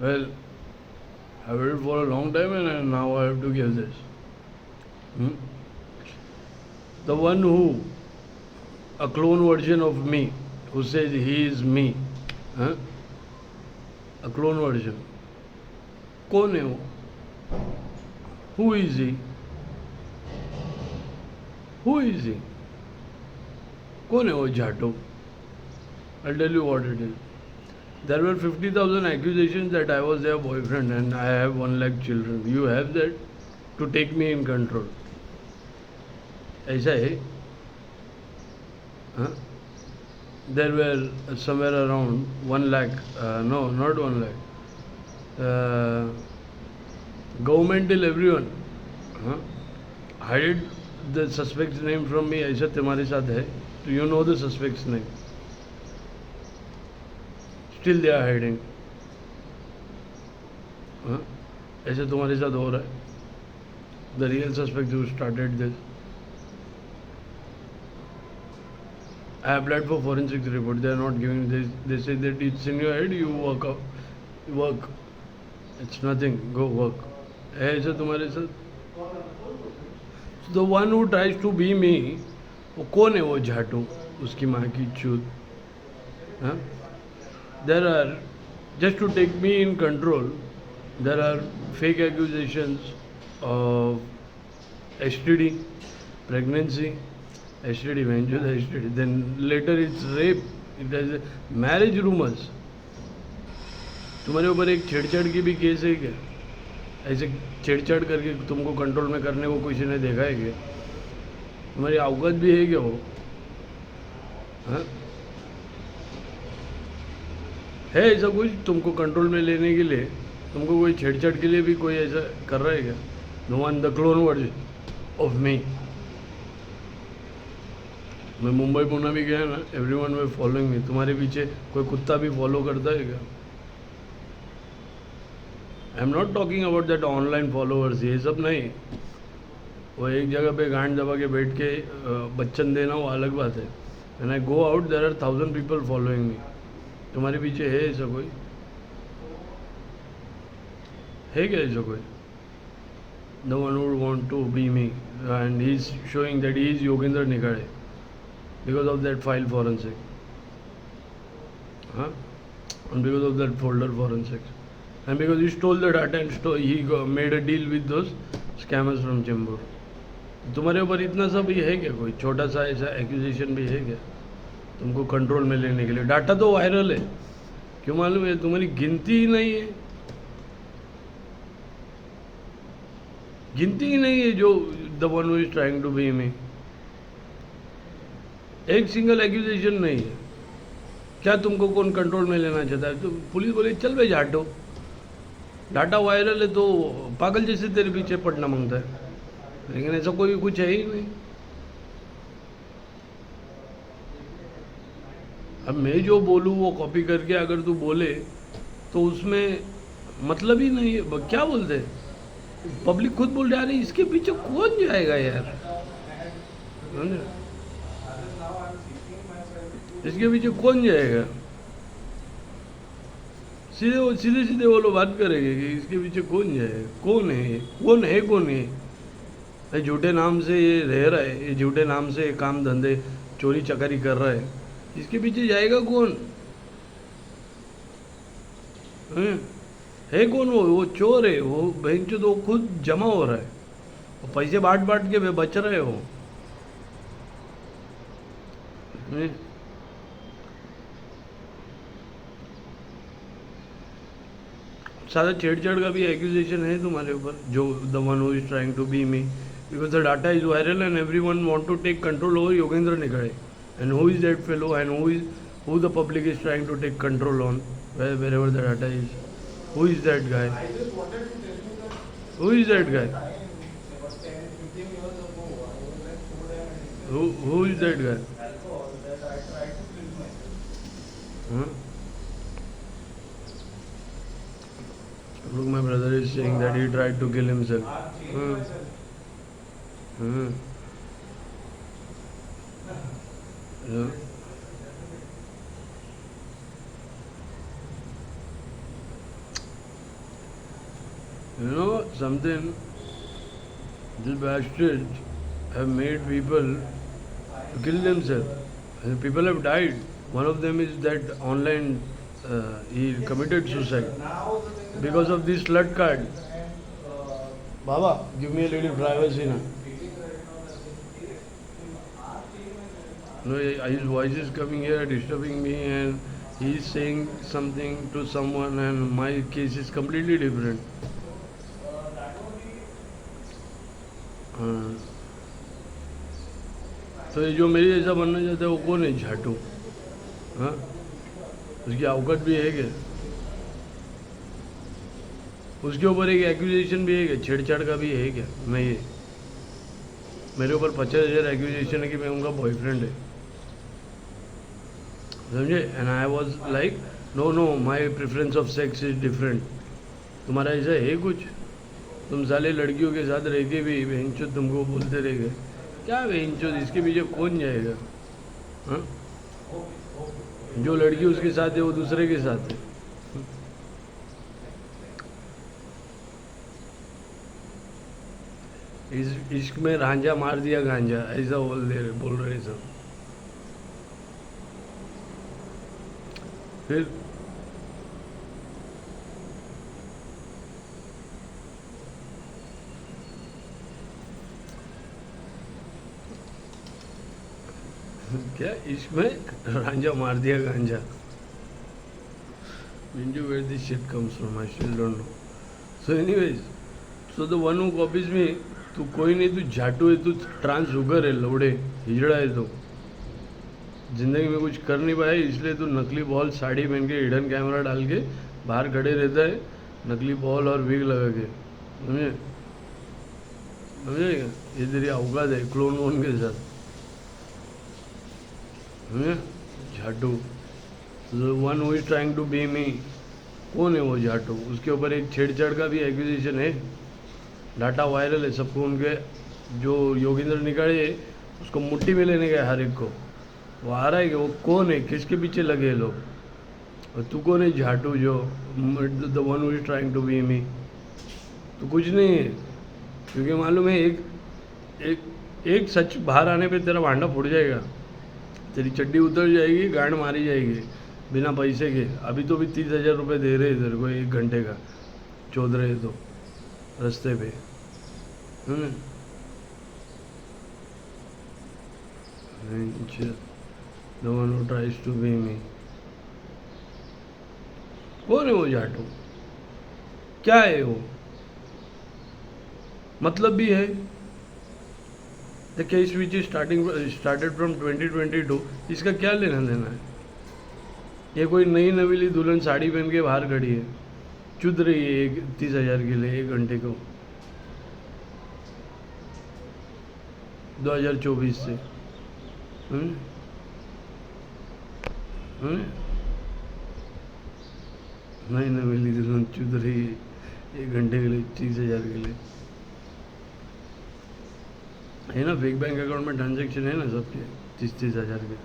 Well, I waited for a long time and now I have to give this. Hmm? The one who, a clone version of me, who says he is me, huh? A clone version. कौन है वो? Who is he? Who is he? कौन है वो जाटो? I'll tell you what it is. There were 50,000 accusations that I was their boyfriend and I have 1 lakh children. You have that to take me in control. ऐसा है? Huh? There were somewhere around 1 lakh, no, not 1 lakh. Government till everyone. Huh? Hide the suspect's name from me. ऐसा तुम्हारे साथ है? Do you know the suspect's name? Still they are hiding. Huh? ऐसे तुम्हारे साथ हो रहा है? The real suspect who started this. I applied for forensic report. They are not giving this. They say that it's in your head. You work out. Work. It's nothing. Go work. है ऐसा तुम्हारे साथ? The one who tries to be me, वो कौन है वो झाटू? उसकी माँ की चूत. हाँ? There are, just to take me in control, there are fake accusations of STD, pregnancy, STD, venture STD. Then later it's rape. It has marriage rumors. तुम्हारे ऊपर एक छेड़छाड़ की भी केस है क्या? ऐसे छेड़छाड़ करके तुमको कंट्रोल में करने को किसी ने देखा है क्या? तुम्हारी औकात भी है क्या वो? हाँ? है ऐसा कुछ तुमको कंट्रोल में लेने के लिए? तुमको कोई छेड़छाड़ के लिए भी कोई ऐसा कर रहा है क्या? No one the clone version of me. मैं मुंबई पुणे भी गया ना, एवरीवन वे फॉलोइंग मी. तुम्हारे पीछे कोई कुत्ता भी फॉलो करता है क्या? I am not talking about that online followers. ये सब नहीं. वो एक जगह पे गांड दबा के बैठ के बच्चन देना वो अलग बात है. And I go out, there are 1000 people following me. तुम्हारे पीछे है ऐसा कोई? है क्या ऐसा कोई? The one would want to be me and he is showing that he is Yogendra Nikade because of that file forensic. हाँ, and because of that folder forensics, and because he stole the data and made a deal with those scammers from Chembur. तुम्हारे ऊपर इतना सा भी है क्या? कोई छोटा सा ऐसा एक्यूजेशन भी है क्या तुमको कंट्रोल में लेने के लिए? डाटा तो वायरल है, क्यों मालूम है? तुम्हारी गिनती ही नहीं है. गिनती ही नहीं है जो the one who is trying to be me. एक सिंगल एक्यूजेशन नहीं है. क्या तुमको कौन कंट्रोल में लेना चाहता है? तो पुलिस बोले चल भाई झाटो, डाटा वायरल है तो पागल जैसे तेरे पीछे पड़ना मांगता है. लेकिन ऐसा कोई कुछ है ही नहीं. अब मैं जो बोलूँ वो कॉपी करके अगर तू बोले तो उसमें मतलब ही नहीं है. क्या बोलते? पब्लिक खुद बोल रहा है इसके पीछे कौन जाएगा यार? इसके पीछे कौन जाएगा? सीधे सीधे वो लोग बात करेंगे कि इसके पीछे कौन जाएगा. कौन है ये? कौन है? कौन है ये? झूठे नाम से ये रह रहा है, ये झूठे नाम से काम धंधे चोरी चकारी कर रहा है. इसके पीछे जाएगा कौन? है कौन वो चोर है. वो बैंक तो खुद जमा हो रहा है, वो पैसे बांट बांट के वे बच रहे हो. सारा छेड़छाड़ का भी एक्यूजेशन है तुम्हारे ऊपर, जो the one who is trying to be me, because the data is viral and everyone want to take control over Yogendra Nikade. And who is that fellow and who the public is trying to take control on wherever the data is. Who is that guy? Who is that guy? Who is that guy? Look, my brother is saying that he tried to kill himself. Yeah. You know something, these bastards have made people to kill themselves. And people have died. One of them is that online, he committed suicide because of this slut card. Baba, give me a little privacy now. No, his voice is coming here, disturbing me, and he is saying something to someone, and my case is completely different. हाँ, तो ये जो मेरी जैसा बनना चाहता है वो कौन है झाटू? हाँ, उसकी औकात भी है क्या? उसके ऊपर एक एक्यूजेशन भी है क्या? छेड़छाड़ का भी है क्या? मैं ये मेरे ऊपर 50,000 एक्यूजेशन है कि मैं उनका बॉयफ्रेंड है, समझे? And I was like no no, my preference of sex is different. तुम्हारा ऐसा है कुछ? तुम साले लड़कियों के साथ रह के भी बहनचो तुमको बोलते रह गए. क्या बहनचो, इसके पीछे कौन जाएगा? हाँ, जो लड़की उसके साथ है वो दूसरे के साथ है. इस इश्क में रांझा मार दिया गांजा, ऐसा बोल रहे सब. फिर क्या इश्क में रांझा मार दिया गांजा? where this shit comes from, I still don't know. So anyways, so the one who copies me, तू कोई नहीं, तू झाटू है, तू ट्रांस शुगर है, लौड़े हिजड़ा है. तो जिंदगी में कुछ कर नहीं पाया, इसलिए तू नकली बॉल साड़ी पहन के हिडन कैमरा डाल के बाहर खड़े रहता है, नकली बॉल और विग लगा के. समझे? समझेगा? ये तेरी औकात है क्लोन वोन के साथ. समझे? झाटू, one who is trying to be me. कौन है वो झाटू? उसके ऊपर एक छेड़छाड़ का भी एक्यूजेशन है. डाटा वायरल है, सबको उनके जो योगेंद्र निकाले उसको मुट्ठी में लेने गए हर एक को. वो आ रहा है कि वो कौन है, किसके पीछे लगे लोग? और तू कौन है झाटू, जो the one who is trying to be me? तो कुछ नहीं है, क्योंकि मालूम है एक सच बाहर आने पे तेरा भांडा फूट जाएगा, तेरी चड्डी उतर जाएगी, गांड मारी जाएगी बिना पैसे के. अभी तो भी 30,000 रुपये दे रहे इधर को 1 घंटे का, चोद रहे तो रास्ते पे. The one who tries to be me. कौन है वो झाटू? क्या है वो? मतलब भी है. The case which is started from 2022, इसका क्या लेना देना है? ये कोई नई नवीली दुल्हन साड़ी पहन के बाहर खड़ी है, चुद रही है 30,000 के लिए 1 घंटे को 2024 से. नई नवीली दुल्हन चुद रही है 1 घंटे के लिए 30,000 के लिए. है ना, फेक बैंक अकाउंट में ट्रांजेक्शन है ना सबके 30,000 के.